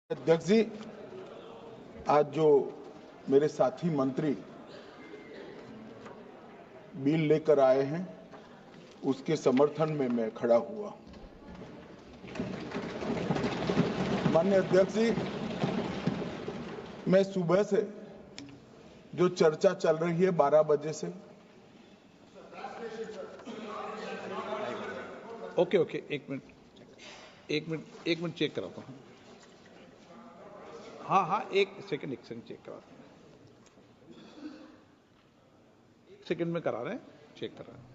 अध्यक्ष जी, आज जो मेरे साथी मंत्री बिल लेकर आए हैं उसके समर्थन में मैं खड़ा हुआ। माननीय अध्यक्ष जी, मैं सुबह से जो चर्चा चल रही है 12 बजे से। ओके एक मिनट चेक कराता हूँ। हाँ एक सेकंड चेक कराता हूँ। सेकंड में करा रहे हैं, चेक कर रहे हैं।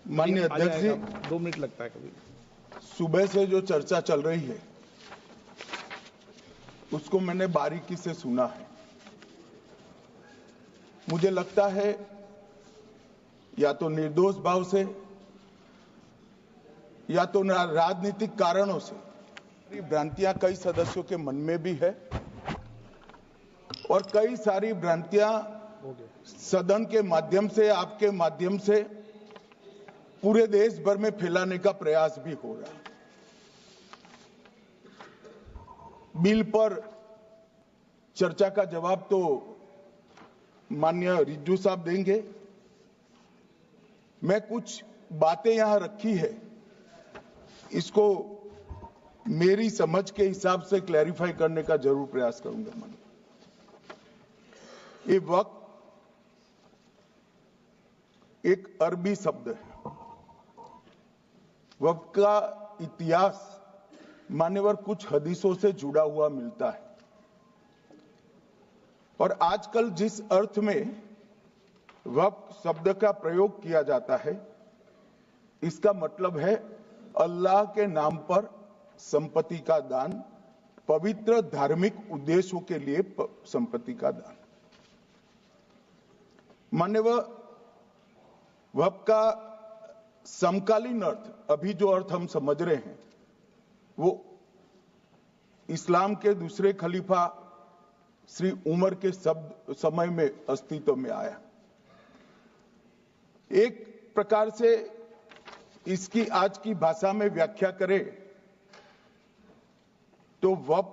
माननीय अध्यक्ष जी, 2 मिनट लगता है कभी। सुबह से जो चर्चा चल रही है उसको मैंने बारीकी से सुना है। मुझे लगता है या तो निर्दोष भाव से या तो राजनीतिक कारणों से भ्रांतियां कई सदस्यों के मन में भी है और कई सारी भ्रांतियां सदन के माध्यम से, आपके माध्यम से पूरे देश भर में फैलाने का प्रयास भी हो रहा है। बिल पर चर्चा का जवाब तो माननीय रिज्जू साहब देंगे। मैं कुछ बातें यहां रखी है, इसको मेरी समझ के हिसाब से क्लैरिफाई करने का जरूर प्रयास करूंगा। ये वक्त एक अरबी शब्द है। वक्त का इतिहास मान्यवर कुछ हदीसों से जुड़ा हुआ मिलता है और आजकल जिस अर्थ में वक्त शब्द का प्रयोग किया जाता है, इसका मतलब है अल्लाह के नाम पर संपत्ति का दान, पवित्र धार्मिक उद्देश्यों के लिए संपत्ति का दान। मान्यवर वक्त का समकालीन अर्थ, अभी जो अर्थ हम समझ रहे हैं, वो इस्लाम के दूसरे खलीफा श्री उमर के समय में अस्तित्व में आया। एक प्रकार से इसकी आज की भाषा में व्याख्या करें तो वक्फ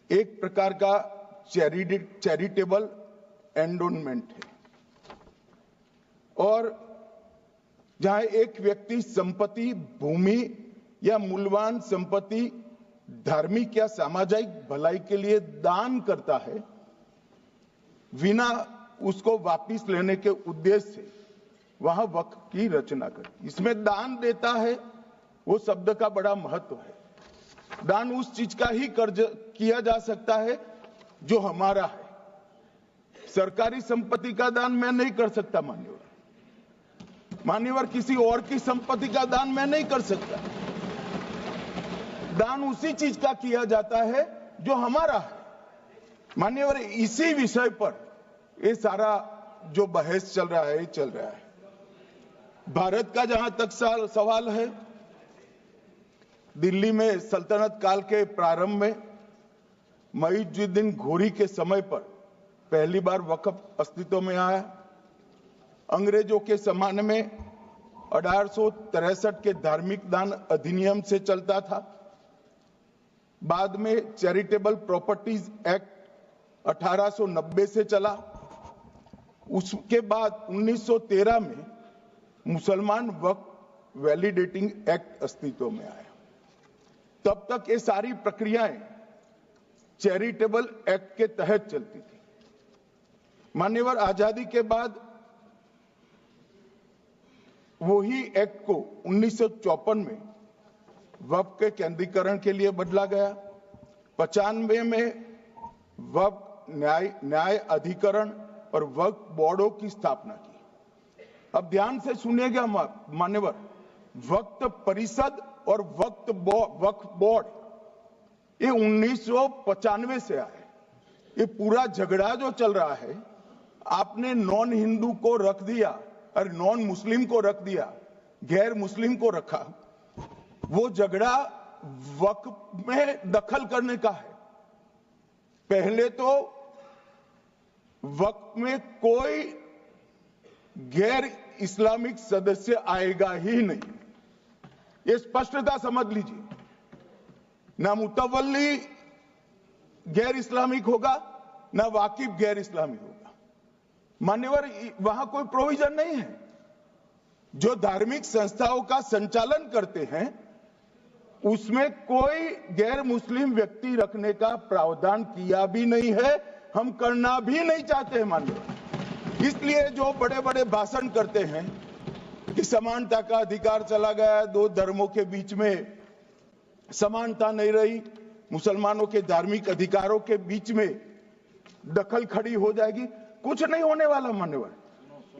एक प्रकार का चैरिटेबल एंडोनमेंट है और जहां एक व्यक्ति संपत्ति, भूमि या मूल्यवान संपत्ति धार्मिक या सामाजिक भलाई के लिए दान करता है बिना उसको वापस लेने के उद्देश्य से, वहां वक्फ की रचना कर। इसमें दान देता है, वो शब्द का बड़ा महत्व है। दान उस चीज का ही कर्ज किया जा सकता है जो हमारा है। सरकारी संपत्ति का दान मैं नहीं कर सकता। मान्यवर किसी और की संपत्ति का दान मैं नहीं कर सकता। दान उसी चीज का किया जाता है जो हमारा है। मान्यवर इसी विषय पर ये सारा जो बहस चल रहा है। भारत का जहां तक सवाल है, दिल्ली में सल्तनत काल के प्रारंभ में मुइज़ुद्दीन घोरी के समय पर पहली बार वक्फ अस्तित्व में आया। अंग्रेजों के जमाने में 1863 के धार्मिक दान अधिनियम से चलता था। बाद में चैरिटेबल प्रॉपर्टीज एक्ट 1890 से चला। उसके बाद 1913 में मुसलमान वक्फ वैलिडेटिंग एक्ट अस्तित्व में आया। तब तक ये सारी प्रक्रियाएं चैरिटेबल एक्ट के तहत चलती थी। मान्यवर आजादी के बाद वही एक्ट को 1954 में वक्फ के केंद्रीकरण के लिए बदला गया। 95 में वक्फ न्याय अधिकरण और वक्फ बोर्डों की स्थापना की। अब ध्यान से सुनिएगा मान्यवर, वक्फ परिषद और वक्फ बोर्ड ये 1995 से आए। ये पूरा झगड़ा जो चल रहा है, आपने नॉन हिंदू को रख दिया और नॉन मुस्लिम को रख दिया, गैर मुस्लिम को रखा। वो झगड़ा वक्फ में दखल करने का है। पहले तो वक्फ में कोई गैर इस्लामिक सदस्य आएगा ही नहीं। ये स्पष्टता समझ लीजिए। ना मुतवल्ली गैर इस्लामिक होगा, ना वाकिफ गैर इस्लामिक होगा। मान्यवर, वहां कोई प्रोविजन नहीं है। जो धार्मिक संस्थाओं का संचालन करते हैं उसमें कोई गैर मुस्लिम व्यक्ति रखने का प्रावधान किया भी नहीं है, हम करना भी नहीं चाहते हैं मान्यवर। इसलिए जो बड़े बड़े भाषण करते हैं कि समानता का अधिकार चला गया, दो धर्मों के बीच में समानता नहीं रही, मुसलमानों के धार्मिक अधिकारों के बीच में दखल खड़ी हो जाएगी, कुछ नहीं होने वाला मान्यवर।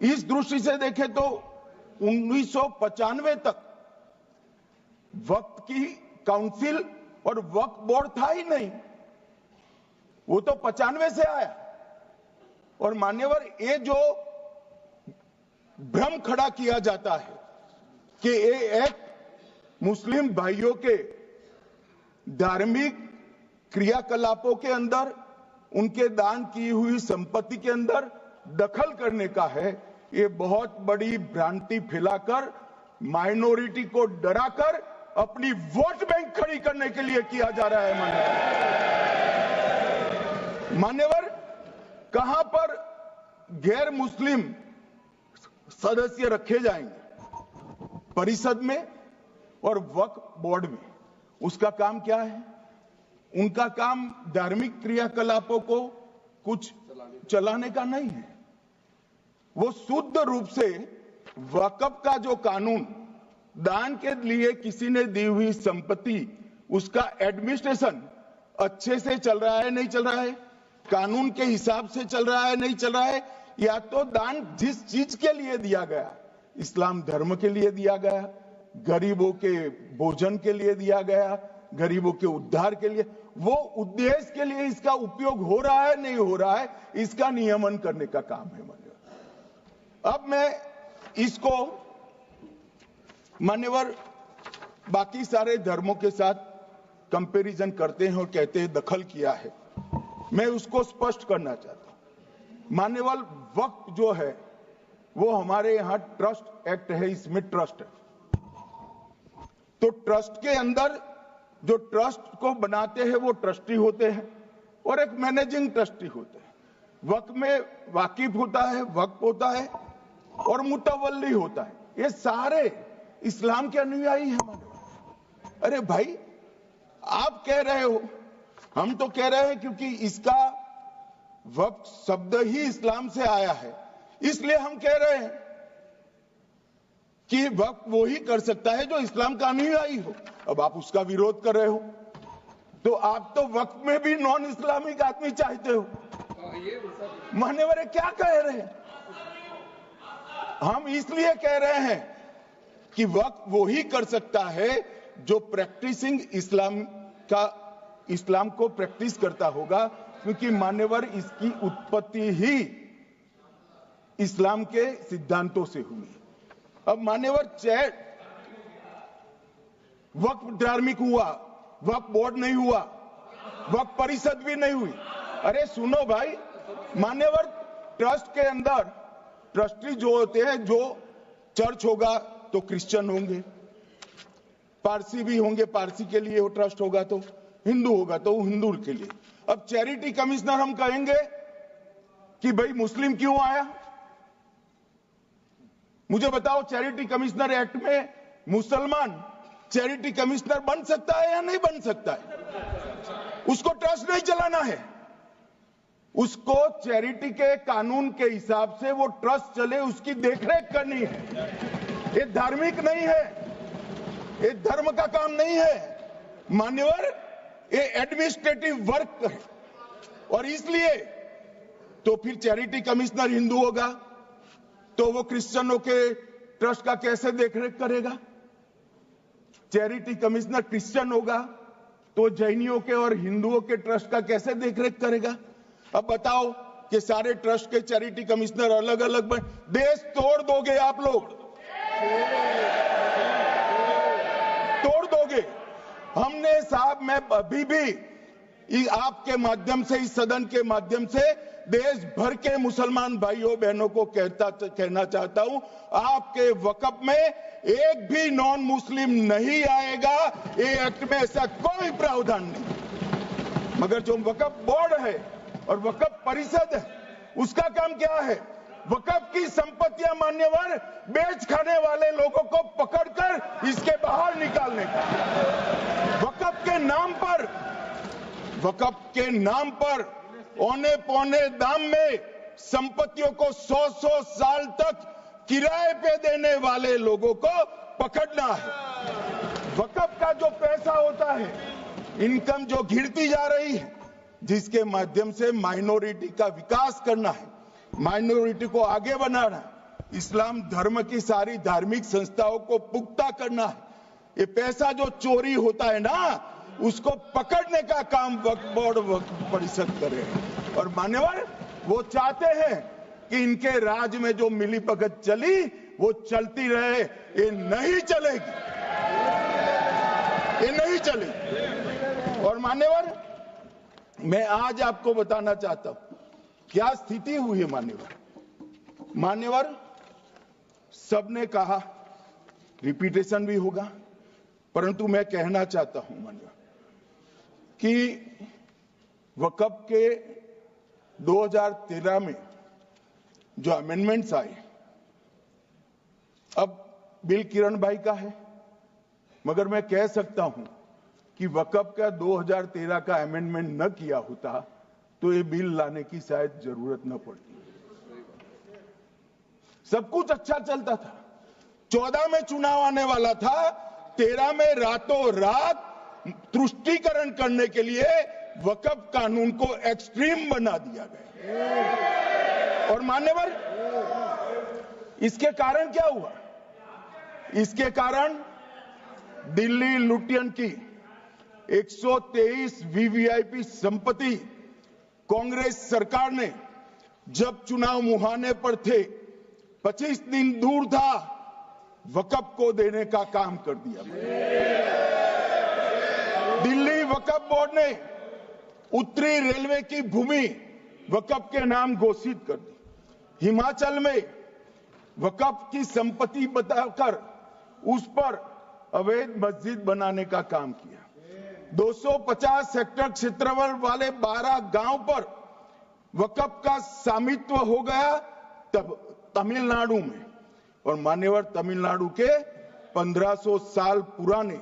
इस दृष्टि से देखें तो 1995 तक वक्फ की काउंसिल और वक्फ बोर्ड था ही नहीं, वो तो 95 से आया। और मान्यवर, ये जो भ्रम खड़ा किया जाता है कि ये एक मुस्लिम भाइयों के धार्मिक क्रियाकलापों के अंदर, उनके दान की हुई संपत्ति के अंदर दखल करने का है, ये बहुत बड़ी भ्रांति फैलाकर माइनॉरिटी को डराकर अपनी वोट बैंक खड़ी करने के लिए किया जा रहा है मान्यवर। कहां पर गैर मुस्लिम सदस्य रखे जाएंगे? परिषद में और वक्फ बोर्ड में। उसका काम क्या है? उनका काम धार्मिक क्रियाकलापों को कुछ चलाने का नहीं है। वो शुद्ध रूप से वक्फ का जो कानून, दान के लिए किसी ने दी हुई संपत्ति, उसका एडमिनिस्ट्रेशन अच्छे से चल रहा है नहीं चल रहा है, कानून के हिसाब से चल रहा है नहीं चल रहा है, या तो दान जिस चीज के लिए दिया गया, इस्लाम धर्म के लिए दिया गया, गरीबों के भोजन के लिए दिया गया, गरीबों के उद्धार के लिए, वो उद्देश्य के लिए इसका उपयोग हो रहा है नहीं हो रहा है, इसका नियमन करने का काम है मान्यवर। अब मैं इसको मान्यवर बाकी सारे धर्मों के साथ कंपैरिजन करते हैं और कहते हैं दखल किया है। मैं उसको स्पष्ट करना चाहता हूं। मान्यवर, वक्फ जो है वो हमारे यहां ट्रस्ट एक्ट है, इसमें ट्रस्ट है। तो ट्रस्ट के अंदर जो ट्रस्ट को बनाते हैं वो ट्रस्टी होते हैं और एक मैनेजिंग ट्रस्टी होते हैं। वक्फ में वाकिफ होता है, वक्फ होता है और मुतवल्ली होता है। ये सारे इस्लाम के अनुयायी हैं। अरे भाई, आप कह रहे हो, हम तो कह रहे हैं क्योंकि इसका वक्फ शब्द ही इस्लाम से आया है, इसलिए हम कह रहे हैं कि वक्फ वो ही कर सकता है जो इस्लाम का अनुयायी हो। अब आप उसका विरोध कर रहे हो, तो आप तो वक्फ में भी नॉन इस्लामिक आदमी चाहते हो। मान्यवर, क्या कह रहे हैं? हम इसलिए कह रहे हैं कि वक्फ वो ही कर सकता है जो प्रैक्टिसिंग इस्लाम को प्रैक्टिस करता होगा, क्योंकि मान्यवर इसकी उत्पत्ति ही इस्लाम के सिद्धांतों से हुई। अब मान्यवर, वक्फ धार्मिक हुआ, वक्फ बोर्ड नहीं हुआ, वक्फ परिषद भी नहीं हुई। अरे सुनो भाई, मान्यवर, ट्रस्ट के अंदर ट्रस्टी जो होते हैं, जो चर्च होगा तो क्रिश्चियन होंगे, पारसी भी होंगे, पारसी के लिए वो ट्रस्ट होगा, तो हिंदू होगा तो हिंदू के लिए। अब चैरिटी कमिश्नर हम कहेंगे कि भाई मुस्लिम क्यों आया? मुझे बताओ, चैरिटी कमिश्नर एक्ट में मुसलमान चैरिटी कमिश्नर बन सकता है या नहीं बन सकता है? उसको ट्रस्ट नहीं चलाना है, उसको चैरिटी के कानून के हिसाब से वो ट्रस्ट चले, उसकी देखरेख करनी है। ये धार्मिक नहीं है, ये धर्म का काम नहीं है मान्यवर, ये एडमिनिस्ट्रेटिव वर्क है। और इसलिए तो फिर चैरिटी कमिश्नर हिंदू होगा तो वो क्रिश्चियनों के ट्रस्ट का कैसे देखरेख करेगा? चैरिटी कमिश्नर क्रिश्चियन होगा तो जैनियों के और हिंदुओं के ट्रस्ट का कैसे देखरेख करेगा? अब बताओ कि सारे ट्रस्ट के चैरिटी कमिश्नर अलग अलग देश तोड़ दोगे आप लोग, तोड़ दोगे। हमने साहब, मैं अभी भी आपके माध्यम से, इस सदन के माध्यम से देश भर के मुसलमान भाइयों बहनों को कहना चाहता हूं, आपके वक्फ में एक भी नॉन मुस्लिम नहीं आएगा। ये एक्ट में ऐसा कोई प्रावधान नहीं। मगर जो वक्फ बोर्ड है और वक्फ परिषद है, उसका काम क्या है? वक्फ की संपत्तियां मान्यवर बेच खाने वाले लोगों को पकड़कर इसके बाहर निकालने का। वक्फ के नाम पर औने पौने दाम में संपत्तियों को 100 साल तक किराए पे देने वाले लोगों को पकड़ना है। वक्फ का जो पैसा होता है, इनकम जो गिरती जा रही है, जिसके माध्यम से माइनॉरिटी का विकास करना है, माइनॉरिटी को आगे बढ़ाना है, इस्लाम धर्म की सारी धार्मिक संस्थाओं को पुख्ता करना है। ये पैसा जो चोरी होता है ना, उसको पकड़ने का काम वक्फ बोर्ड वक्फ परिषद करे। और मान्यवर वो चाहते हैं कि इनके राज में जो मिलीभगत चली वो चलती रहे। ये नहीं चलेगी, ये नहीं चलेगी। और मान्यवर मैं आज आपको बताना चाहता हूं क्या स्थिति हुई है। मान्यवर सबने कहा, रिपीटेशन भी होगा, परंतु मैं कहना चाहता हूं मान्यवर कि वक्फ के 2013 में जो अमेंडमेंट्स आए, अब बिल किरण भाई का है, मगर मैं कह सकता हूं कि वक्फ का 2013 का अमेंडमेंट न किया होता तो ये बिल लाने की शायद जरूरत न पड़ती। सब कुछ अच्छा चलता था। 14 में चुनाव आने वाला था, 13 में रातों रात तुष्टीकरण करने के लिए वक्फ कानून को एक्सट्रीम बना दिया गया। और मान्यवर इसके कारण क्या हुआ? इसके कारण दिल्ली लुटियन की 123 वीवीआईपी संपत्ति कांग्रेस सरकार ने जब चुनाव मुहाने पर थे, 25 दिन दूर था, वक्फ को देने का काम कर दिया। दिल्ली वक्फ बोर्ड ने उत्तरी रेलवे की भूमि वक्फ के नाम घोषित कर दी। हिमाचल में वक्फ की संपत्ति बताकर उस पर अवैध मस्जिद बनाने का काम किया। 250 हेक्टेयर क्षेत्रफल वाले 12 गांव पर वक्फ का स्वामित्व हो गया तब तमिलनाडु में। और मान्यवर तमिलनाडु के 1500 साल पुराने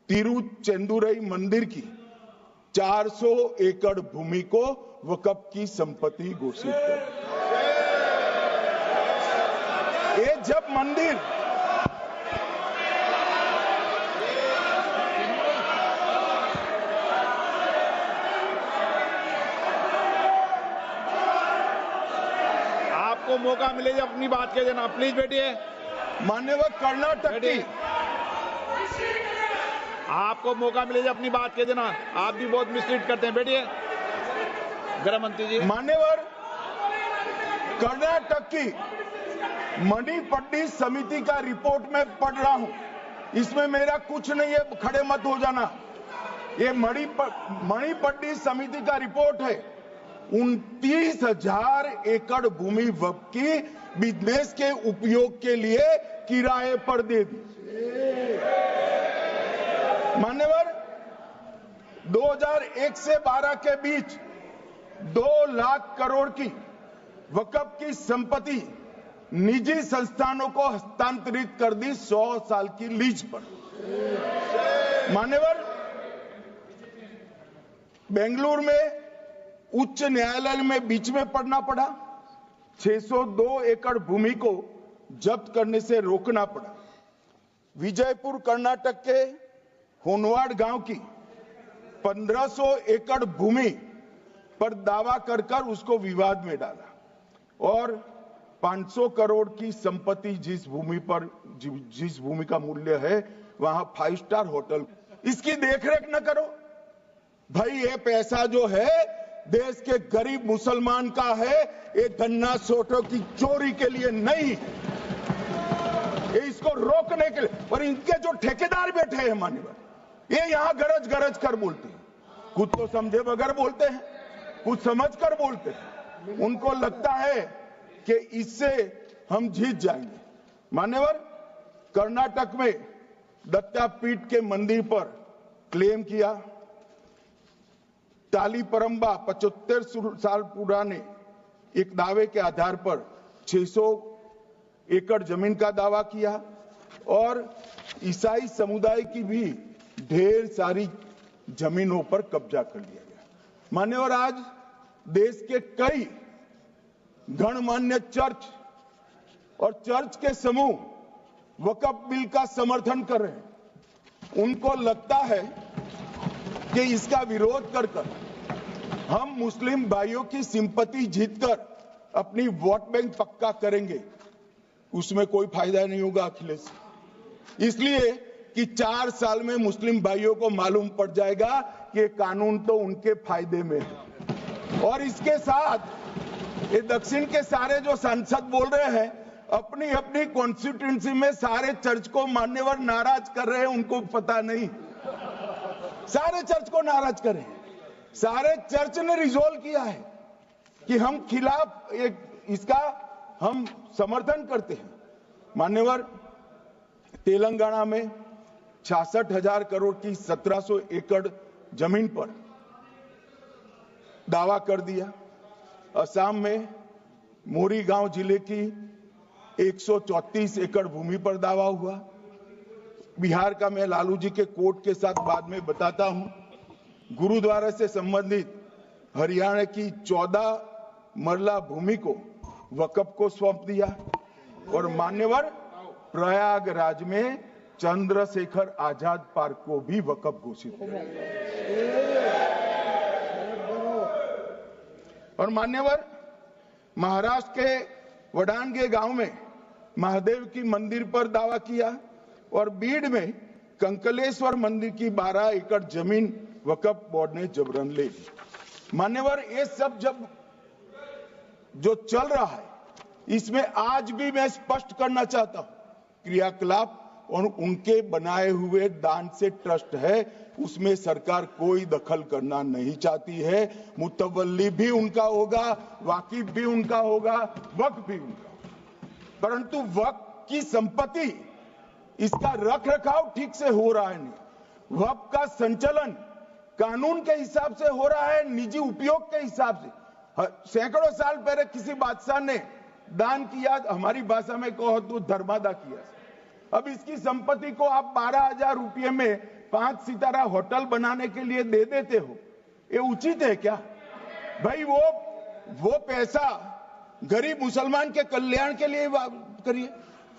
तिरुचेंदुरई मंदिर की 400 एकड़ भूमि को वक्फ की संपत्ति घोषित कर। ये जब मंदिर आपको मौका मिले जब अपनी बात कह देना, प्लीज बैठिए। मान्यवर कर्नाटक की, आपको मौका मिले जब अपनी बात कह देना, आप भी बहुत मिसलीड करते हैं। बैठिए गृह मंत्री जी। मान्यवर कर्नाटक की मणिपट्टी समिति का रिपोर्ट में पढ़ रहा हूं, इसमें मेरा कुछ नहीं है, खड़े मत हो जाना। ये मणिपट्टी समिति का रिपोर्ट है। 29,000 एकड़ भूमि वक्फ की बिजनेस के उपयोग के लिए किराए पर दे दी। मान्यवर 2001 से 12 के बीच 2 लाख करोड़ की वक्फ की संपत्ति निजी संस्थानों को हस्तांतरित कर दी 100 साल की लीज पर। मान्यवर बेंगलुरु में उच्च न्यायालय में बीच में पढ़ना पड़ा, 602 एकड़ भूमि को जब्त करने से रोकना पड़ा। विजयपुर कर्नाटक के होनवाड़ गांव की 1500 एकड़ भूमि पर दावा कर उसको विवाद में डाला और 500 करोड़ की संपत्ति जिस भूमि का मूल्य है वहां 5 स्टार होटल, इसकी देखरेख न करो। भाई ये पैसा जो है देश के गरीब मुसलमान का है, ये गन्ना सोटों की चोरी के लिए नहीं, ये इसको रोकने के लिए। और इनके जो ठेकेदार बैठे हैं मान्यवर, ये यहां गरज गरज कर बोलते हैं कुछ तो समझे बगैर बोलते हैं, कुछ समझकर बोलते हैं। उनको लगता है कि इससे हम जीत जाएंगे। मान्यवर, कर्नाटक में दत्तापीठ के मंदिर पर क्लेम किया, तालीपरंबा 75 साल पुराने एक दावे के आधार पर 600 एकड़ जमीन का दावा किया और ईसाई समुदाय की भी ढेर सारी जमीनों पर कब्जा कर लिया गया। मान्यवर, आज देश के कई गणमान्य चर्च और चर्च के समूह वक्फ बिल का समर्थन कर रहे हैं। उनको लगता है कि इसका विरोध कर हम मुस्लिम भाइयों की सिंपैथी जीतकर अपनी वोट बैंक पक्का करेंगे। उसमें कोई फायदा नहीं होगा अखिलेश, इसलिए कि 4 साल में मुस्लिम भाइयों को मालूम पड़ जाएगा कि ये कानून तो उनके फायदे में है। और इसके साथ ये दक्षिण के सारे जो सांसद बोल रहे हैं, अपनी अपनी कॉन्स्टिट्यूएंसी में सारे चर्च को मान्यवर नाराज कर रहे हैं। उनको पता नहीं, सारे चर्च को नाराज कर रहे हैं। सारे चर्च ने रिजोल्व किया है कि हम खिलाफ इसका हम समर्थन करते हैं। मान्यवर, तेलंगाना में 66,000 करोड़ की 1700 एकड़ जमीन पर दावा कर दिया। असम में मोरीगांव जिले की 134 एकड़ भूमि पर दावा हुआ। बिहार का मैं लालू जी के कोर्ट के साथ बाद में बताता हूं। गुरुद्वारा से संबंधित हरियाणा की 14 मरला भूमि को वक्फ को सौंप दिया। और मान्यवर, प्रयागराज में चंद्रशेखर आजाद पार्क को भी वक्फ घोषित किया। और मान्यवर, महाराष्ट्र के वडानगे गांव में महादेव की मंदिर पर दावा किया और बीड में कंकलेश्वर मंदिर की 12 एकड़ जमीन वक्फ बोर्ड ने जबरन ले ली। मान्यवर, ये सब जब जो चल रहा है, इसमें आज भी मैं स्पष्ट करना चाहता हूं, क्रियाकलाप और उनके बनाए हुए दान से ट्रस्ट है, उसमें सरकार कोई दखल करना नहीं चाहती है। मुतवल्ली भी उनका होगा, वाकिफ भी उनका होगा, वक्फ भी उनका होगा। परंतु वक्फ की संपत्ति, इसका रख रखाव ठीक से हो रहा है नहीं। वक्फ का संचालन कानून के हिसाब से हो रहा है, निजी उपयोग के हिसाब से। सैकड़ों साल पहले किसी बादशाह ने दान किया, हमारी भाषा में कहो तो धर्मादा किया। अब इसकी संपत्ति को आप 12,000 रुपये में 5 सितारा होटल बनाने के लिए दे देते हो, ये उचित है क्या भाई? वो पैसा गरीब मुसलमान के कल्याण के लिए करिए,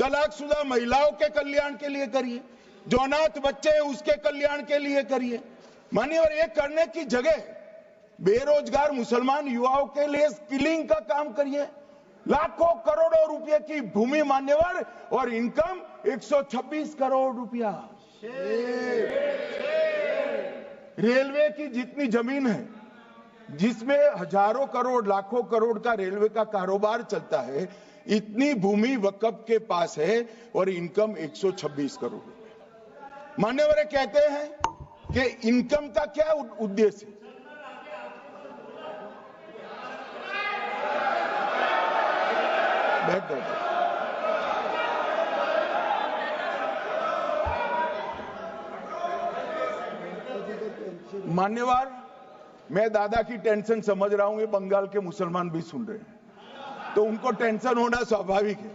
तलाकशुदा महिलाओं के कल्याण के लिए करिए, जो अनाथ बच्चे हैं उसके कल्याण के लिए करिए। मानिए, और ये करने की जगह बेरोजगार मुसलमान युवाओं के लिए स्किलिंग का काम करिए। लाखों करोड़ों रुपए की भूमि मान्यवर और इनकम 126 करोड़ रुपया। रेलवे की जितनी जमीन है, जिसमें हजारों करोड़ लाखों करोड़ का रेलवे का कारोबार चलता है, इतनी भूमि वक्फ के पास है और इनकम 126 करोड़ रुपए। मान्यवर कहते हैं कि इनकम का क्या उद्देश्य है? बैठ जाओ। मान्यवर, मैं दादा की टेंशन समझ रहा हूं, ये बंगाल के मुसलमान भी सुन रहे हैं, तो उनको टेंशन होना स्वाभाविक है।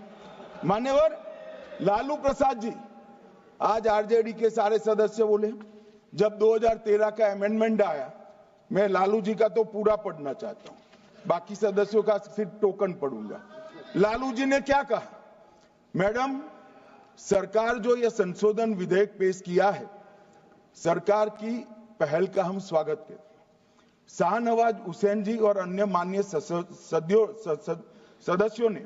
मान्यवर, लालू प्रसाद जी, आज आरजेडी के सारे सदस्य बोले, जब 2013 का अमेंडमेंट आया, मैं लालू जी का तो पूरा पढ़ना चाहता हूं, बाकी सदस्यों का सिर्फ टोकन पढ़ूंगा। लालू जी ने क्या कहा? मैडम, सरकार जो यह संशोधन विधेयक पेश किया है, सरकार की पहल का हम स्वागत करते हैं। शाहनवाज हुसैन जी और अन्य माननीय सदस्यों ने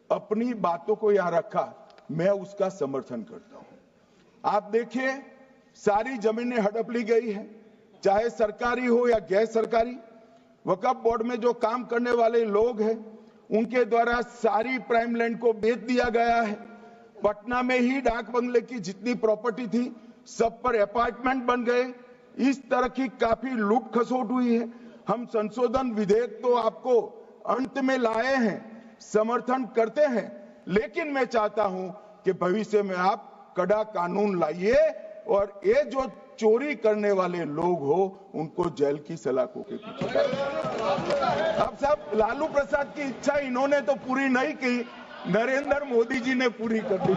अपनी बातों को यहां रखा, मैं उसका समर्थन करता हूं। आप देखिए, सारी जमीनें हड़प ली गई है, चाहे सरकारी हो या गैर सरकारी। वक्फ बोर्ड में जो काम करने वाले लोग हैं, उनके द्वारा सारी प्राइम लैंड को बेच दिया गया है। पटना में ही डाक बंगले की जितनी प्रॉपर्टी थी, सब पर अपार्टमेंट बन गए। इस तरह की काफी लूट खसोट हुई है। हम संशोधन विधेयक तो आपको अंत में लाए हैं, समर्थन करते हैं, लेकिन मैं चाहता हूं कि भविष्य में आप कड़ा कानून लाइए और ये जो चोरी करने वाले लोग हो उनको जेल की सलाखों के पीछे डालिए। अब साहब, लालू प्रसाद की इच्छा इन्होंने तो पूरी नहीं की, नरेंद्र मोदी जी ने पूरी कर दी।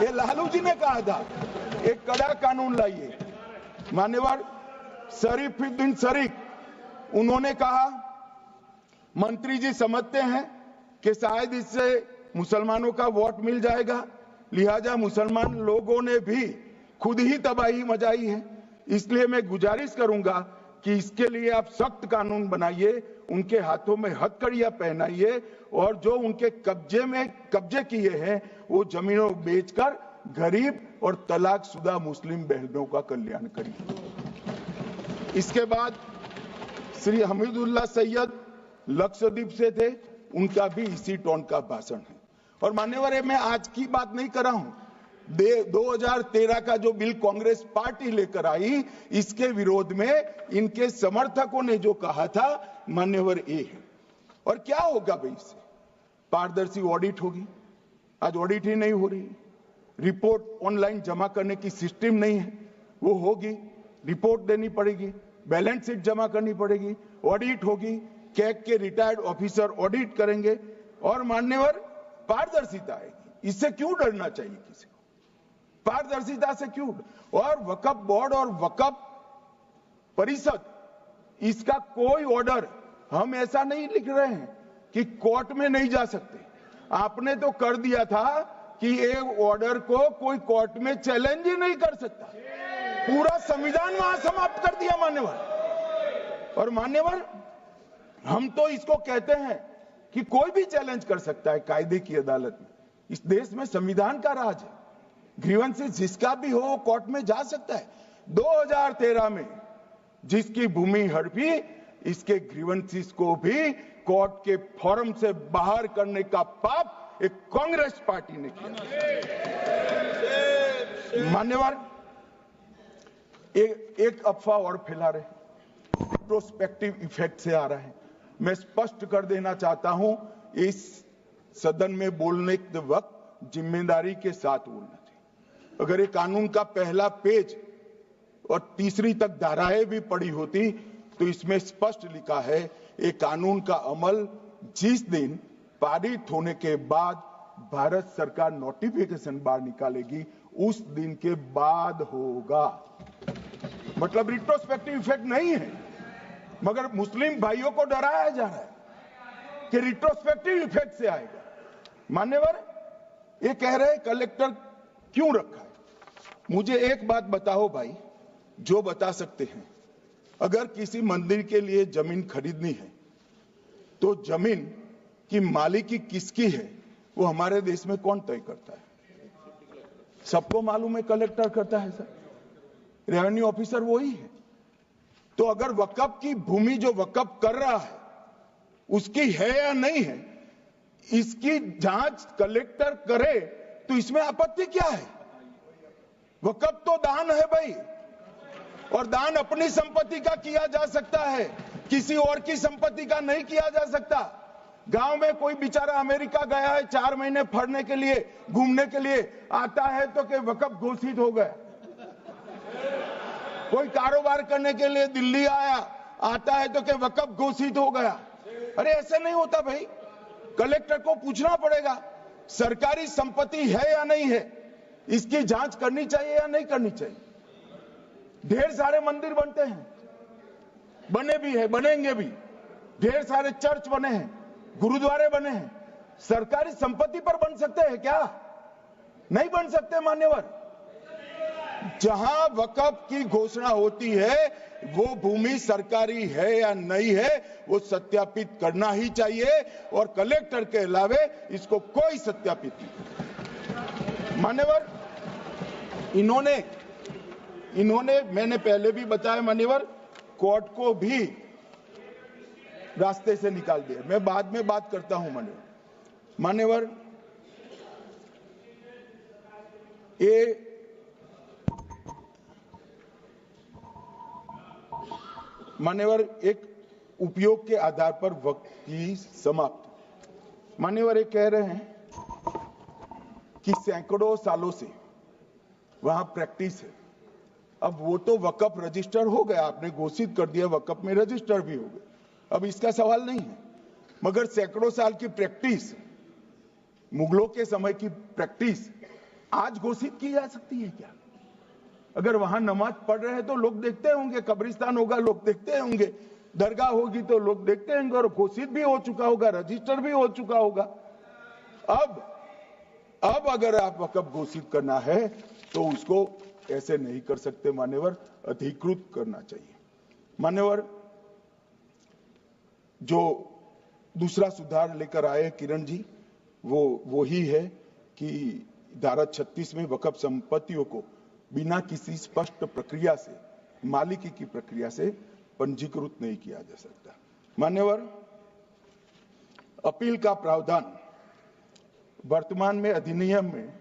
ये लालू जी ने कहा था एक कड़ा कानून लाइए। मान्यवर शरीफुद्दीन शरीफ, उन्होंने कहा मंत्री जी समझते हैं कि शायद इससे मुसलमानों का वोट मिल जाएगा, लिहाजा मुसलमान लोगों ने भी खुद ही तबाही मचाई है, इसलिए मैं गुजारिश करूंगा कि इसके लिए आप सख्त कानून बनाइए, उनके हाथों में हथकड़ियां पहनाइए और जो उनके कब्जे किए हैं वो जमीनों बेचकर गरीब और तलाकशुदा मुस्लिम बहनों का कल्याण करिए। इसके बाद श्री हमीदुल्लाह सैयद लक्षद्वीप से थे, उनका भी इसी टोन का भाषण है। और मान्यवर, मैं आज की बात नहीं कर रहा हूं, 2013 का जो बिल कांग्रेस पार्टी लेकर आई, इसके विरोध में इनके समर्थकों ने जो कहा था, मान्यवर ये है। और क्या होगा भाई इससे? पारदर्शी ऑडिट होगी, आज ऑडिट ही नहीं हो रही, रिपोर्ट ऑनलाइन जमा करने की सिस्टम नहीं है, वो होगी, रिपोर्ट देनी पड़ेगी, बैलेंस शीट जमा करनी पड़ेगी, ऑडिट होगी, कैग के रिटायर्ड ऑफिसर ऑडिट करेंगे और मान्यवर पारदर्शिता आएगी। इससे क्यों डरना चाहिए किसी को? पारदर्शिता से क्यों? और वक्फ बोर्ड और वक्फ परिषद, इसका कोई ऑर्डर हम ऐसा नहीं लिख रहे हैं कि कोर्ट में नहीं जा सकते। आपने तो कर दिया था कि एक ऑर्डर को कोई कोर्ट में चैलेंज ही नहीं कर सकता, पूरा संविधान वहां समाप्त कर दिया मान्यवर। और मान्यवर, हम तो इसको कहते हैं कि कोई भी चैलेंज कर सकता है कायदे की अदालत में। इस देश में संविधान का राज है, ग्रीवेंसेस जिसका भी हो कोर्ट में जा सकता है। 2013 में जिसकी भूमि हड़पी, इसके ग्रीवेंसेस को भी कोर्ट के फोरम से बाहर करने का पाप एक कांग्रेस पार्टी ने किया। मान्यवर, एक अफवाह और फैला रहे, रिट्रोस्पेक्टिव इफेक्ट से आ रहा है। मैं स्पष्ट कर देना चाहता हूं, इस सदन में बोलने के वक्त जिम्मेदारी के साथ बोलना चाहिए। अगर ये कानून का पहला पेज और तीसरी तक धाराएं भी पड़ी होती तो इसमें स्पष्ट लिखा है, ये कानून का अमल जिस दिन पारित होने के बाद भारत सरकार नोटिफिकेशन बाहर निकालेगी, उस दिन के बाद होगा। मतलब रिट्रोस्पेक्टिव इफेक्ट नहीं है, मगर मुस्लिम भाइयों को डराया जा रहा है कि रिट्रोस्पेक्टिव इफेक्ट से आएगा। मान्यवर, ये कह रहे कलेक्टर क्यों रखा है? मुझे एक बात बताओ भाई, जो बता सकते हैं, अगर किसी मंदिर के लिए जमीन खरीदनी है तो जमीन की मालिकी किसकी है वो हमारे देश में कौन तय करता है? सबको मालूम है, कलेक्टर करता है सर, रेवेन्यू ऑफिसर वही है। तो अगर वक्फ की भूमि जो वक्फ कर रहा है उसकी है या नहीं है, इसकी जांच कलेक्टर करे तो इसमें आपत्ति क्या है? वक्फ तो दान है भाई, और दान अपनी संपत्ति का किया जा सकता है, किसी और की संपत्ति का नहीं किया जा सकता। गांव में कोई बेचारा अमेरिका गया है 4 महीने पढ़ने के लिए, घूमने के लिए, आता है तो कि वक्फ घोषित हो गया। कोई कारोबार करने के लिए दिल्ली आया, आता है तो कि वक्फ घोषित हो गया। अरे ऐसे नहीं होता भाई, कलेक्टर को पूछना पड़ेगा सरकारी संपत्ति है या नहीं है, इसकी जांच करनी चाहिए या नहीं करनी चाहिए। ढेर सारे मंदिर बनते हैं, बने भी है, बनेंगे भी, ढेर सारे चर्च बने हैं, गुरुद्वारे बने हैं, सरकारी संपत्ति पर बन सकते हैं क्या? नहीं बन सकते मान्यवर। जहां वक्फ की घोषणा होती है वो भूमि सरकारी है या नहीं है वो सत्यापित करना ही चाहिए, और कलेक्टर के अलावे इसको कोई सत्यापित नहीं। मान्यवर, इन्होंने मैंने पहले भी बताया मान्यवर, कोर्ट को भी रास्ते से निकाल दिया। मैं बाद में बात करता हूं मान्यवर, ये मान्यवर, एक उपयोग के आधार पर वक्त की समाप्त। मान्यवर ये कह रहे हैं कि सैकड़ों सालों से वहां प्रैक्टिस है। अब वो तो वक्फ रजिस्टर हो गया, आपने घोषित कर दिया, वक्फ में रजिस्टर भी हो गए, अब इसका सवाल नहीं है। मगर सैकड़ों साल की प्रैक्टिस, मुगलों के समय की प्रैक्टिस आज घोषित की जा सकती है क्या? अगर वहां नमाज पढ़ रहे हैं तो लोग देखते होंगे, कब्रिस्तान होगा लोग देखते होंगे, दरगाह होगी तो लोग देखते होंगे, और घोषित भी हो चुका होगा, रजिस्टर भी हो चुका होगा। अब अगर आप वक्फ घोषित करना है तो उसको ऐसे नहीं कर सकते मान्यवर, अधिकृत करना चाहिए। मान्यवर, जो दूसरा सुधार लेकर आए किरण जी, वो ही है कि धारा 36 में वक्फ संपत्तियों को बिना किसी स्पष्ट प्रक्रिया से, मालिकी की प्रक्रिया से पंजीकृत नहीं किया जा सकता। मान्यवर, अपील का प्रावधान वर्तमान में अधिनियम में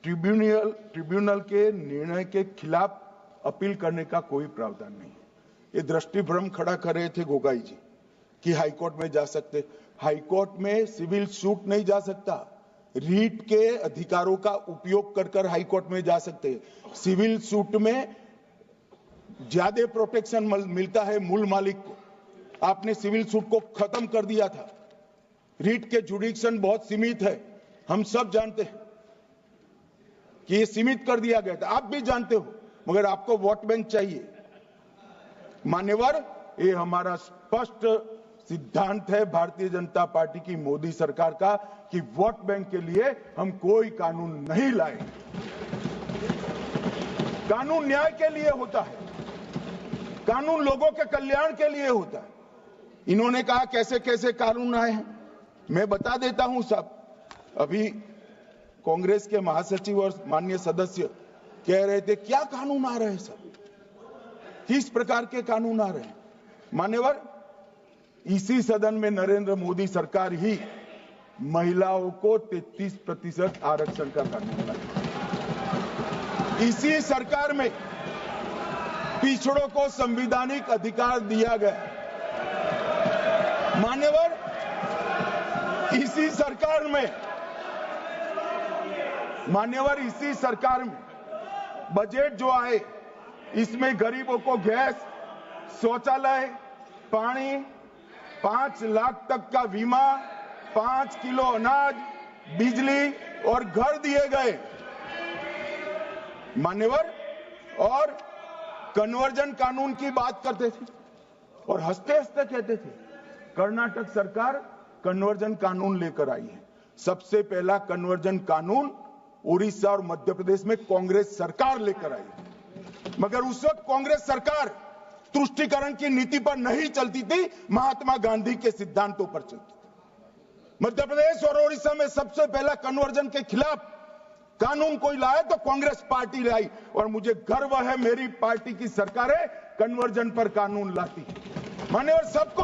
ट्रिब्यूनल के निर्णय के खिलाफ अपील करने का कोई प्रावधान नहीं है। ये दृष्टिभ्रम खड़ा कर रहे थे गोगाई जी कि हाईकोर्ट में जा सकते। हाईकोर्ट में सिविल सूट नहीं जा सकता, रीट के अधिकारों का उपयोग कर हाईकोर्ट में जा सकते। सिविल सूट में ज्यादा प्रोटेक्शन मिलता है मूल मालिक को, आपने सिविल सूट को खत्म कर दिया था। रीट के जुडिक्शन बहुत सीमित है, हम सब जानते हैं कि ये सीमित कर दिया गया था, आप भी जानते हो, मगर आपको वोट बैंक चाहिए। मान्यवर, ये हमारा स्पष्ट सिद्धांत है भारतीय जनता पार्टी की, मोदी सरकार का, कि वोट बैंक के लिए हम कोई कानून नहीं लाएंगे। कानून न्याय के लिए होता है, कानून लोगों के कल्याण के लिए होता है। इन्होंने कहा कैसे कैसे कानून आए हैं, मैं बता देता हूं सब। अभी कांग्रेस के महासचिव और माननीय सदस्य कह रहे थे क्या कानून आ रहे हैं सब, किस प्रकार के कानून आ रहे हैं। मान्यवर, इसी सदन में नरेंद्र मोदी सरकार ही महिलाओं को 33% आरक्षण का कानून लाई। इसी सरकार में पिछड़ों को संवैधानिक अधिकार दिया गया। मान्यवर, इसी सरकार में बजट जो आए, इसमें गरीबों को गैस, शौचालय, पानी, 5 लाख तक का बीमा, 5 किलो अनाज, बिजली और घर दिए गए। मान्यवर, और कन्वर्जन कानून की बात करते थे और हंसते हंसते कहते थे कर्नाटक सरकार कन्वर्जन कानून लेकर आई है। सबसे पहला कन्वर्जन कानून उड़ीसा और मध्य प्रदेश में कांग्रेस सरकार लेकर आई, मगर उस वक्त कांग्रेस सरकार तुष्टीकरण की नीति पर नहीं चलती थी, महात्मा गांधी के सिद्धांतों पर चलती थी। मध्य प्रदेश और उड़ीसा में सबसे पहला कन्वर्जन के खिलाफ कानून कोई लाया तो कांग्रेस पार्टी लाई, और मुझे गर्व है मेरी पार्टी की सरकारें कन्वर्जन पर कानून लाती है। मान्यवर, सबको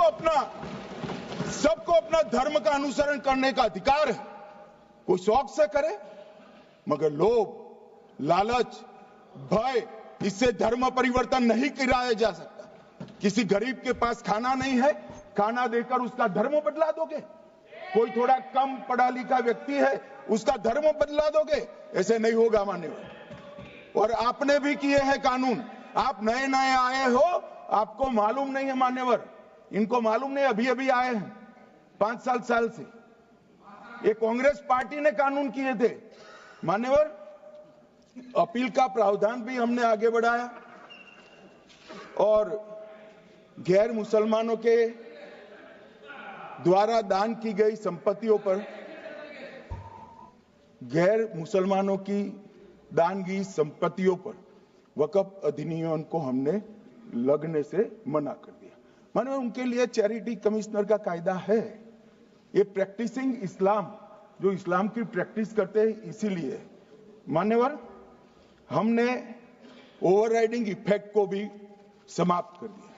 अपना धर्म का अनुसरण करने का अधिकार है, कोई शौक से करे, मगर लोभ, लालच, भय, इससे धर्म परिवर्तन नहीं कराया जा सकता। किसी गरीब के पास खाना नहीं है, खाना देकर उसका धर्म बदला दोगे? कोई थोड़ा कम पढ़ा लिखा व्यक्ति है, उसका धर्म बदला दोगे? ऐसे नहीं होगा मान्यवर। और आपने भी किए हैं कानून, आप नए नए आए हो, आपको मालूम नहीं है मान्यवर, इनको मालूम नहीं, अभी अभी आए हैं 5 साल से। ये कांग्रेस पार्टी ने कानून किए थे मान्यवर। अपील का प्रावधान भी हमने आगे बढ़ाया, और गैर मुसलमानों के द्वारा दान की गई संपत्तियों पर, गैर मुसलमानों की दान की संपत्तियों पर वक्फ अधिनियम को हमने लगने से मना कर दिया। मानो उनके लिए चैरिटी कमिश्नर का कायदा है। ये प्रैक्टिसिंग इस्लाम, जो इस्लाम की प्रैक्टिस करते हैं, इसीलिए मान्यवर हमने ओवरराइडिंग इफेक्ट को भी समाप्त कर दिया।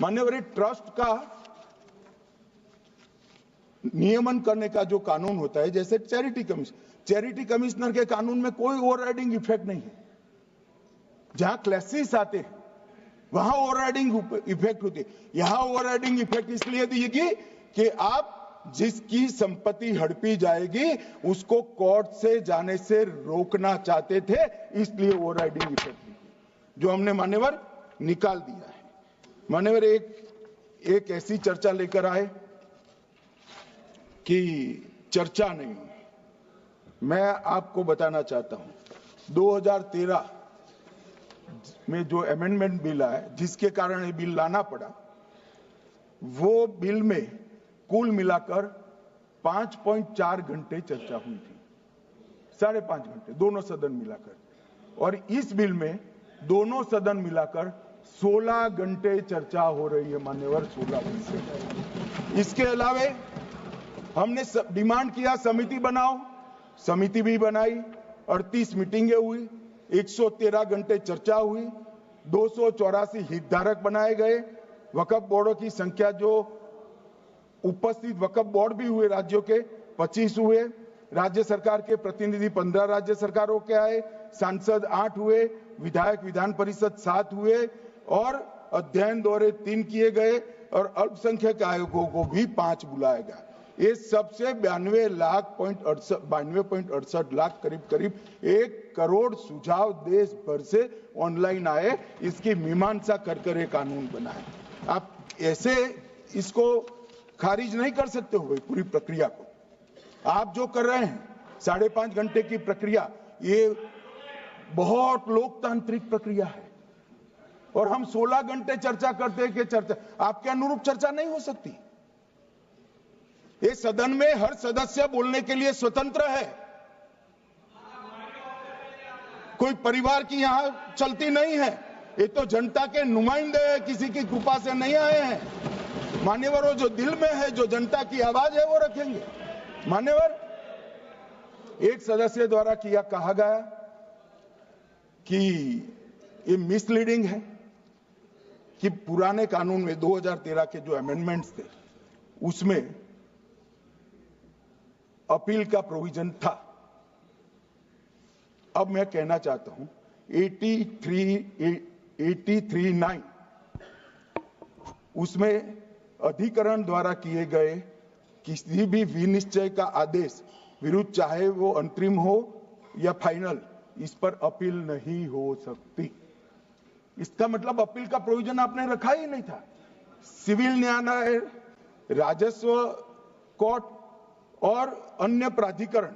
मान्यवर, ट्रस्ट का नियमन करने का जो कानून होता है, जैसे चैरिटी कमिश्नर के कानून में कोई ओवरराइडिंग इफेक्ट नहीं है। जहां क्लेसिस आते हैं, वहां ओवरराइडिंग इफेक्ट होती है। यहां ओवरराइडिंग इफेक्ट इसलिए देगी कि आप जिसकी संपत्ति हड़पी जाएगी उसको कोर्ट से जाने से रोकना चाहते थे, इसलिए ओवरराइडिंग इफेक्ट जो हमने मान्यवर निकाल दिया है। मान्यवर एक ऐसी चर्चा लेकर आए कि चर्चा नहीं हुई। मैं आपको बताना चाहता हूं 2013 में जो अमेंडमेंट बिल आया जिसके कारण ये बिल लाना पड़ा, वो बिल में कुल मिलाकर 5.4 घंटे चर्चा हुई थी, 5.5 घंटे दोनों सदन मिलाकर, और इस बिल में दोनों सदन मिलाकर 16 घंटे चर्चा हो रही है मान्यवर, 16 घंटे। इसके अलावे हमने डिमांड किया समिति बनाओ, समिति भी बनाई, 38 मीटिंगें हुई, 113 घंटे चर्चा हुई, 284 हितधारक बनाए गए, वक्फ बोर्डों की संख्या जो उपस्थित वक्फ बोर्ड भी हुए राज्यों के 25 हुए, राज्य सरकार के प्रतिनिधि 15 राज्य सरकारों के आए, सांसद 8 हुए, विधायक विधान परिषद 7 हुए, और अध्ययन दौरे 3 किए गए, और अल्पसंख्यक आयोगों को भी 5 बुलाया गया। ये सबसे 92.68 लाख करीब 1 करोड़ सुझाव देश भर से ऑनलाइन आए, इसकी मीमांसा कर ये कानून बना है। आप ऐसे इसको खारिज नहीं कर सकते हो पूरी प्रक्रिया को। आप जो कर रहे हैं 5.5 घंटे की प्रक्रिया, ये बहुत लोकतांत्रिक प्रक्रिया है, और हम 16 घंटे चर्चा करते हैं कि चर्चा आपके अनुरूप चर्चा नहीं हो सकती। ये सदन में हर सदस्य बोलने के लिए स्वतंत्र है, कोई परिवार की यहां चलती नहीं है, ये तो जनता के नुमाइंदे हैं, किसी की कृपा से नहीं आए हैं। मान्यवर, जो दिल में है, जो जनता की आवाज है, वो रखेंगे। मान्यवर, एक सदस्य द्वारा कहा गया कि ये मिसलीडिंग है कि पुराने कानून में 2013 के जो अमेंडमेंट्स थे उसमें अपील का प्रोविजन था। अब मैं कहना चाहता हूं 83(9) उसमें अधिकरण द्वारा किए गए किसी भी विनिश्चय का आदेश विरुद्ध, चाहे वो अंतरिम हो या फाइनल, इस पर अपील नहीं हो सकती। इसका मतलब अपील का प्रोविजन आपने रखा ही नहीं था। सिविल न्यायालय, राजस्व कोर्ट और अन्य प्राधिकरण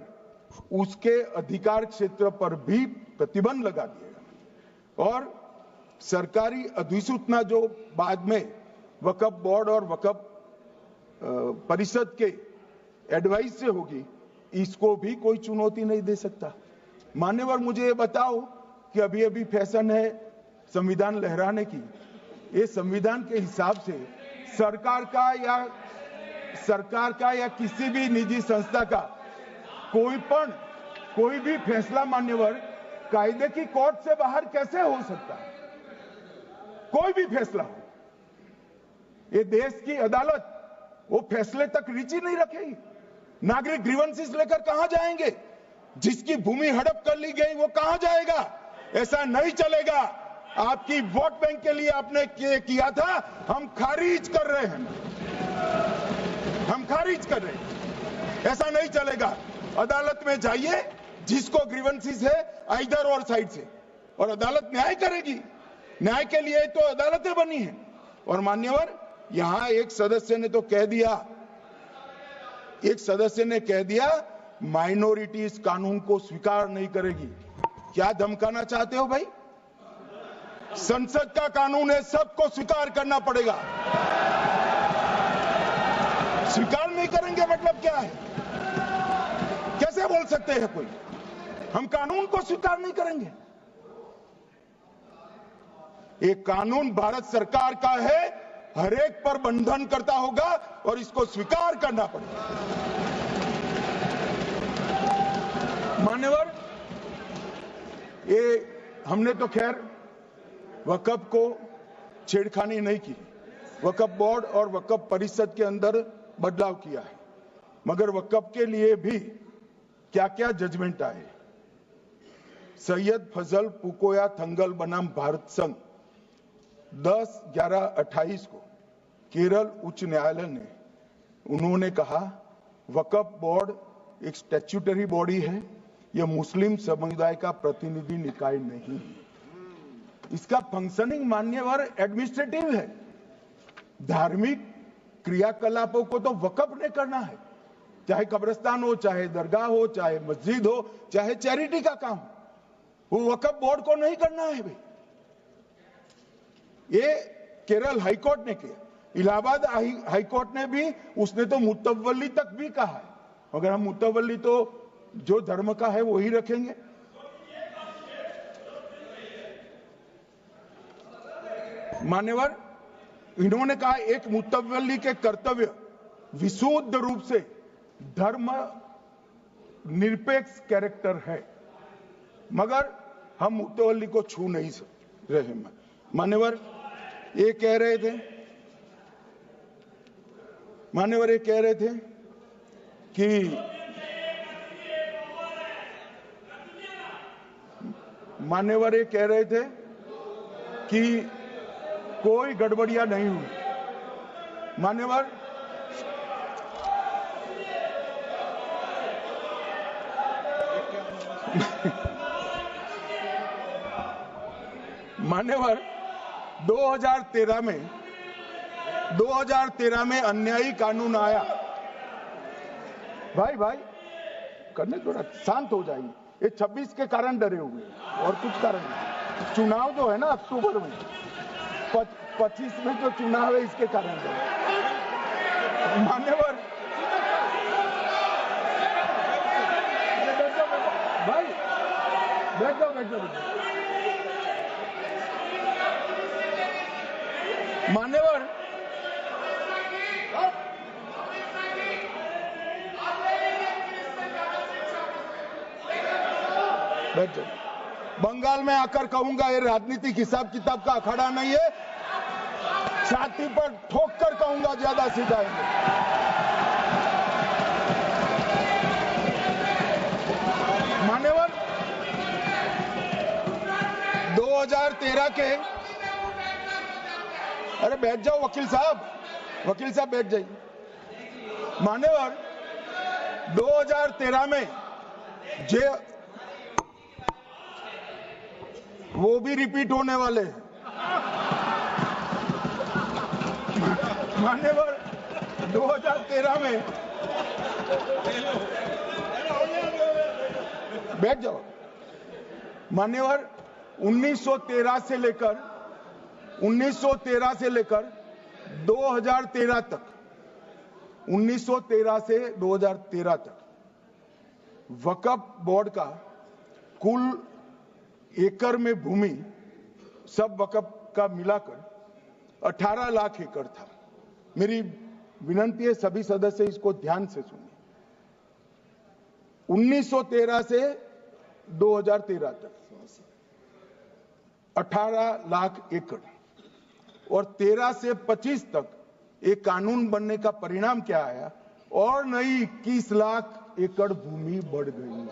उसके अधिकार क्षेत्र पर भी प्रतिबंध लगा दिया, और सरकारी अधिसूचना जो बाद में वक्फ बोर्ड और वक्फ परिषद के एडवाइस से होगी, इसको भी कोई चुनौती नहीं दे सकता। मान्यवर, मुझे ये बताओ कि अभी अभी फैशन है संविधान लहराने की, ये संविधान के हिसाब से सरकार का या किसी भी निजी संस्था का कोई भी फैसला मान्यवर कायदे की कोर्ट से बाहर कैसे हो सकता है? कोई भी फैसला हो, ये देश की अदालत वो फैसले तक रीच नहीं रखेगी। नागरिक ग्रीवेंसेस लेकर कहां जाएंगे? जिसकी भूमि हड़प कर ली गई वो कहां जाएगा? ऐसा नहीं चलेगा। आपकी वोट बैंक के लिए आपने किया था, हम खारिज कर रहे हैं, हम खारिज कर रहे हैं। ऐसा नहीं चलेगा। अदालत में जाइए, जिसको ग्रीवेंसेस है इधर और साइड से, और अदालत न्याय करेगी। न्याय के लिए तो अदालतें बनी हैं। और मान्यवर, यहां एक सदस्य ने तो कह दिया माइनॉरिटी इस कानून को स्वीकार नहीं करेगी। क्या धमकाना चाहते हो भाई? संसद का कानून है, सबको स्वीकार करना पड़ेगा। स्वीकार नहीं करेंगे मतलब क्या है? कैसे बोल सकते हैं कोई? हम कानून को स्वीकार नहीं करेंगे। एक कानून भारत सरकार का है, हर एक पर बंधन करता होगा और इसको स्वीकार करना पड़ेगा। मान्यवर, ये हमने तो खैर वक्फ को छेड़खानी नहीं की। वक्फ बोर्ड और वक्फ परिषद के अंदर बदलाव किया है, मगर वक्फ के लिए भी क्या क्या जजमेंट आए। सैयद फजल पुकोया थंगल बनाम भारत संघ, 10/11/28 को केरल उच्च न्यायालय ने उन्होंने कहा वक्फ बोर्ड एक स्टैट्यूटरी बॉडी है, यह मुस्लिम समुदाय का प्रतिनिधि निकाय नहीं है। इसका फंक्शनिंग मान्यवर एडमिनिस्ट्रेटिव है। धार्मिक क्रियाकलापों को तो वक्फ ने करना है, चाहे कब्रिस्तान हो, चाहे दरगाह हो, चाहे मस्जिद हो, चाहे चैरिटी का काम हो, वो वक्फ बोर्ड को नहीं करना है भाई। ये केरल हाईकोर्ट ने किया, इलाहाबाद हाईकोर्ट ने भी, उसने तो मुतवल्ली तक भी कहा है। अगर हम मुतवल्ली तो जो धर्म का है वही रखेंगे। मान्यवर, इन्होंने कहा एक मुतवल्ली के कर्तव्य विशुद्ध रूप से धर्म निरपेक्ष कैरेक्टर है, मगर हम मुतवल्ली को छू नहीं रहे। मान्यवर ये कह रहे थे कि मान्यवर ये कह रहे थे कि कोई गड़बड़ियां नहीं हुई। मान्यवर मान्यवर 2013 में अन्यायी कानून आया। भाई करने, थोड़ा शांत हो जाइए। ये 26 के कारण डरे हुए हैं और कुछ कारण नहीं। चुनाव जो है ना अक्टूबर में, 25 में जो चुनाव है इसके कारण डरे। मान्यवर भाई बैठ जाओ। मान्यवर बैठ जाओ। बंगाल में आकर कहूंगा ये राजनीतिक हिसाब किताब का अखाड़ा नहीं है, छाती पर ठोक कर कहूंगा ज्यादा सीधा है। मान्यवर 2013 के, अरे बैठ जाओ वकील साहब बैठ जाइए। मान्यवर 2013 में वो भी रिपीट होने वाले हैं। मान्यवर 2013 में बैठ जाओ। मान्यवर 1913 से लेकर 2013 तक 1913 से 2013 तक वक्फ बोर्ड का कुल एकड़ में भूमि सब वक्फ का मिलाकर 18 लाख एकड़ था। मेरी विनंती है सभी सदस्य इसको ध्यान से सुनिए। 1913 से 2013 तक 18 लाख एकड़ और 13 से 25 तक एक कानून बनने का परिणाम क्या आया, और नई 21 लाख एकड़ भूमि बढ़ गई।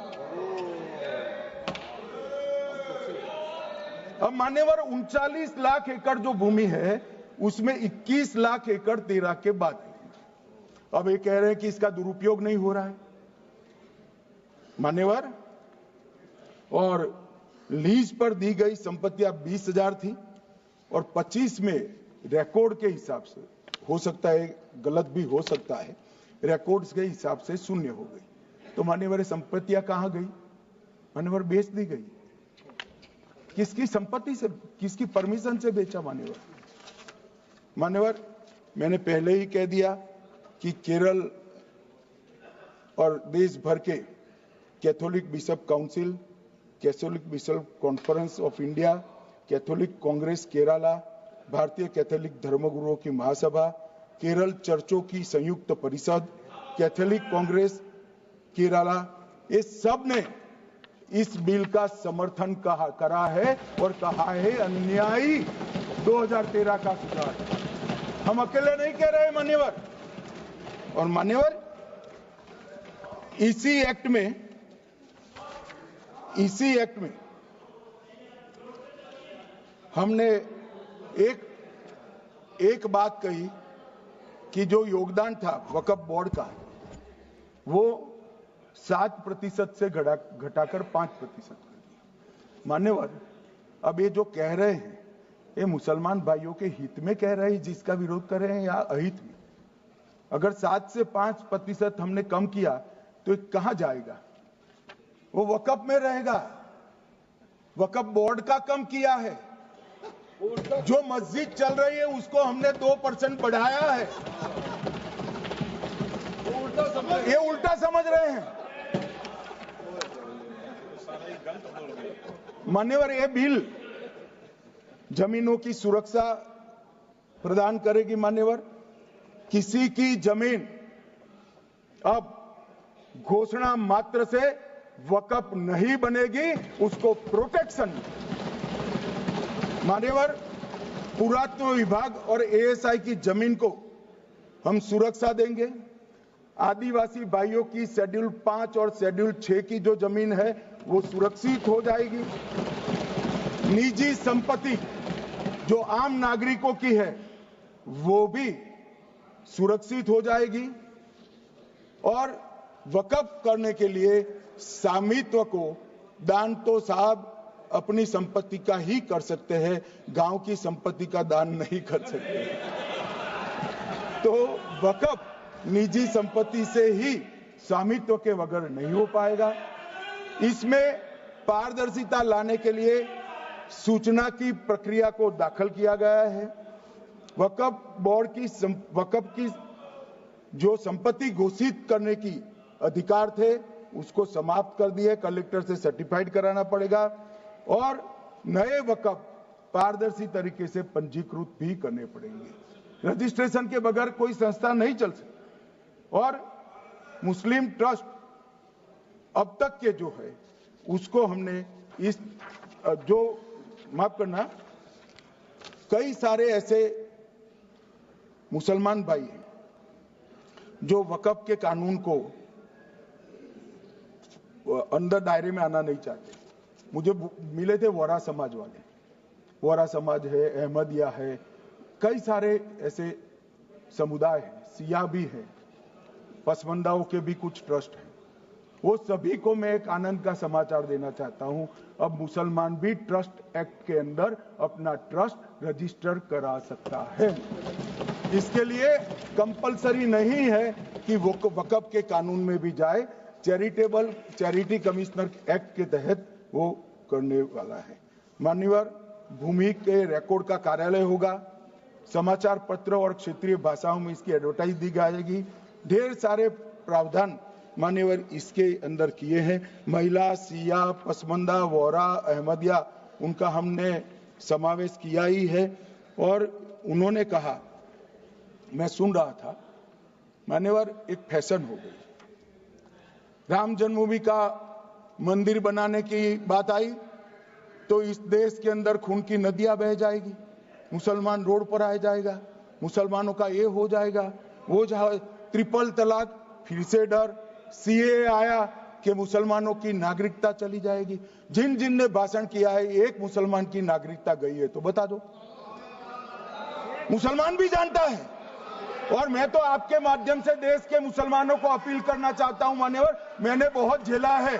अब मान्यवर 39 लाख एकड़ जो भूमि है उसमें 21 लाख एकड़ 13 के बाद है। अब ये कह रहे हैं कि इसका दुरुपयोग नहीं हो रहा है। मान्यवर, और लीज पर दी गई संपत्तियां 20,000 थी और 25 में रिकॉर्ड के हिसाब से, हो सकता है गलत भी हो सकता है, रिकॉर्ड्स के हिसाब से शून्य हो गई। तो मान्यवर संपत्तियां कहां गई? मान्यवर बेच दी गई। किसकी संपत्ति से, किसकी परमिशन से बेचा? मान्यवर मैंने पहले ही कह दिया कि केरल और देश भर के Catholic bishop council, Catholic bishop conference of India, Catholic Congress Kerala, भारतीय कैथोलिक धर्मगुरुओं की महासभा, केरल चर्चों की संयुक्त परिषद, कैथोलिक कांग्रेस केरला, ये सब ने इस बिल का समर्थन करा है और कहा है अन्यायी 2013 का सुधार। हम अकेले नहीं कह रहे मान्यवर। और मान्यवर इसी एक्ट में हमने एक बात कही कि जो योगदान था वक्फ बोर्ड का वो 7% से घटाकर 5% कर दिया। मान्यवर, अब ये जो कह रहे हैं ये मुसलमान भाइयों के हित में कह रहे हैं जिसका विरोध कर रहे हैं या अहित में? अगर 7 से 5% हमने कम किया तो ये कहां जाएगा? वो वक्फ में रहेगा। वक्फ बोर्ड का कम किया है। जो मस्जिद चल रही है उसको हमने 2% बढ़ाया है। ये उल्टा समझ रहे हैं। मान्यवर, ये बिल जमीनों की सुरक्षा प्रदान करेगी। मान्यवर, किसी की जमीन अब घोषणा मात्र से वक्फ नहीं बनेगी, उसको प्रोटेक्शन। मान्यवर, पुरातत्व विभाग और एएसआई की जमीन को हम सुरक्षा देंगे। आदिवासी भाइयों की शेड्यूल 5 और शेड्यूल 6 की जो जमीन है वो सुरक्षित हो जाएगी। निजी संपत्ति जो आम नागरिकों की है वो भी सुरक्षित हो जाएगी। और वक्फ करने के लिए स्वामित्व को दान तो साहब अपनी संपत्ति का ही कर सकते हैं, गांव की संपत्ति का दान नहीं कर सकते। तो वक्फ निजी संपत्ति से ही स्वामित्व के बगैर नहीं हो पाएगा। इसमें पारदर्शिता लाने के लिए सूचना की प्रक्रिया को दाखिल किया गया है। वक्फ बोर्ड की वक्फ की जो संपत्ति घोषित करने की अधिकार थे उसको समाप्त कर दिए। कलेक्टर से सर्टिफाइड कराना पड़ेगा और नए वक्फ पारदर्शी तरीके से पंजीकृत भी करने पड़ेंगे। रजिस्ट्रेशन के बगैर कोई संस्था नहीं चल सकती। और मुस्लिम ट्रस्ट अब तक के जो है उसको हमने इस जो माफ करना, कई सारे ऐसे मुसलमान भाई हैं जो वक्फ के कानून को अंदर दायरे में आना नहीं चाहते। मुझे मिले थे वोरा समाज वाले, वोरा समाज है, अहमदिया है, कई सारे ऐसे समुदाय हैं, सिया भी है, पसमंदाओं के भी कुछ ट्रस्ट हैं। वो सभी को मैं एक आनंद का समाचार देना चाहता हूं, अब मुसलमान भी ट्रस्ट एक्ट के अंदर अपना ट्रस्ट रजिस्टर करा सकता है। इसके लिए कंपलसरी नहीं है कि वो वक्फ के कानून में भी जाए, चैरिटी कमिश्नर एक्ट के तहत वो करने वाला है। मान्यवर, भूमि के रिकॉर्ड का कार्यालय होगा, समाचार पत्र और क्षेत्रीय भाषाओं में इसकी एडवर्टाइज दी जाएगी। ढेर सारे प्रावधान मान्यवर इसके अंदर किए हैं। महिला, सिया, पसमंदा, वोरा, अहमदिया, उनका हमने समावेश किया ही है। और उन्होंने कहा, मैं सुन रहा था, मान्यवर एक फैशन हो गई। राम जन्मभूमि का मंदिर बनाने की बात आई तो इस देश के अंदर खून की नदियां बह जाएगी, मुसलमान रोड पर आ जाएगा, मुसलमानों का ये हो जाएगा, वो ट्रिपल तलाक, फिर से डर, सीए आया कि मुसलमानों की नागरिकता चली जाएगी। जिन जिन ने भाषण किया है, एक मुसलमान की नागरिकता गई है तो बता दो। मुसलमान भी जानता है। और मैं तो आपके माध्यम से देश के मुसलमानों को अपील करना चाहता हूं, मान्यवर, मैंने बहुत झेला है।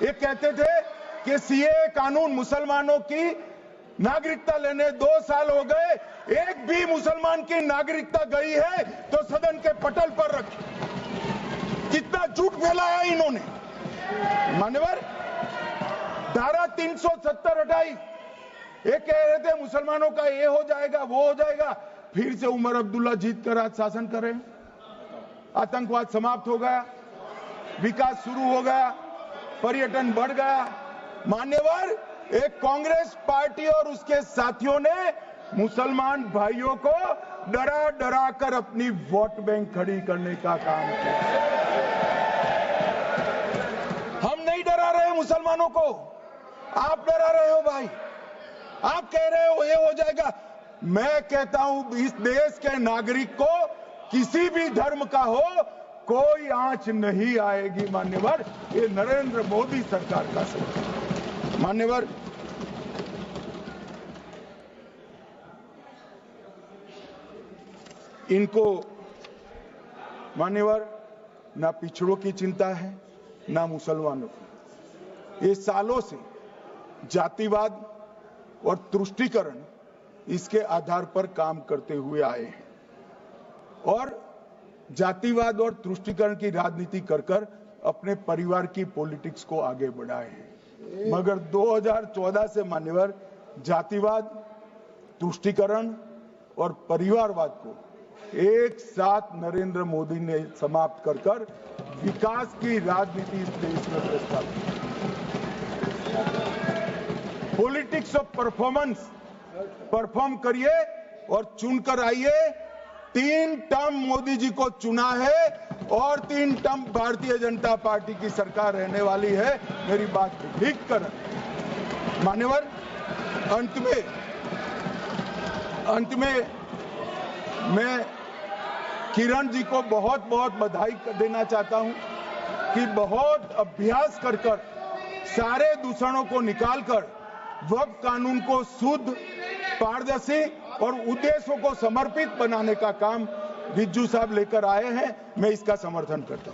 ये कहते थे कि सीए कानून मुसलमानों की नागरिकता लेने 2 साल हो गए, एक भी मुसलमान की नागरिकता गई है तो सदन के पटल पर रखी। कितना झूठ फैलाया इन्होंने। मान्यवर, धारा 370 हटाई, ये कह रहे थे मुसलमानों का ये हो जाएगा, वो हो जाएगा। फिर से उमर अब्दुल्ला जीत कर आज शासन कर रहे हैं। आतंकवाद समाप्त हो गया, विकास शुरू हो गया, पर्यटन बढ़ गया। मान्यवर, एक कांग्रेस पार्टी और उसके साथियों ने मुसलमान भाइयों को डरा डरा कर अपनी वोट बैंक खड़ी करने का काम किया। हम नहीं डरा रहे मुसलमानों को, आप डरा रहे हो भाई। आप कह रहे हो ये हो जाएगा। मैं कहता हूं इस देश के नागरिक को किसी भी धर्म का हो कोई आंच नहीं आएगी। मान्यवर, ये नरेंद्र मोदी सरकार का सरकार। मान्यवर, इनको मान्यवर ना पिछड़ों की चिंता है ना मुसलमानों की। ये सालों से जातिवाद और तुष्टीकरण इसके आधार पर काम करते हुए आए हैं और जातिवाद और तुष्टीकरण की राजनीति कर अपने परिवार की पॉलिटिक्स को आगे बढ़ाए हैं। मगर 2014 से मान्यवर जातिवाद, तुष्टीकरण और परिवारवाद को एक साथ नरेंद्र मोदी ने समाप्त कर विकास की राजनीति इस देश में प्रस्तावित की। पॉलिटिक्स ऑफ परफॉर्मेंस, परफॉर्म करिए और चुनकर आइए। 3 टर्म मोदी जी को चुना है और 3 टर्म भारतीय जनता पार्टी की सरकार रहने वाली है। मेरी बात ठीक कर मान्यवर, अंत में मैं किरण जी को बहुत बहुत बधाई देना चाहता हूं कि बहुत अभ्यास कर सारे दूषणों को निकालकर वक्फ कानून को शुद्ध, पारदर्शी और उद्देश्यों को समर्पित बनाने का काम रिज्जू साहब लेकर आए हैं। मैं इसका समर्थन करता हूं।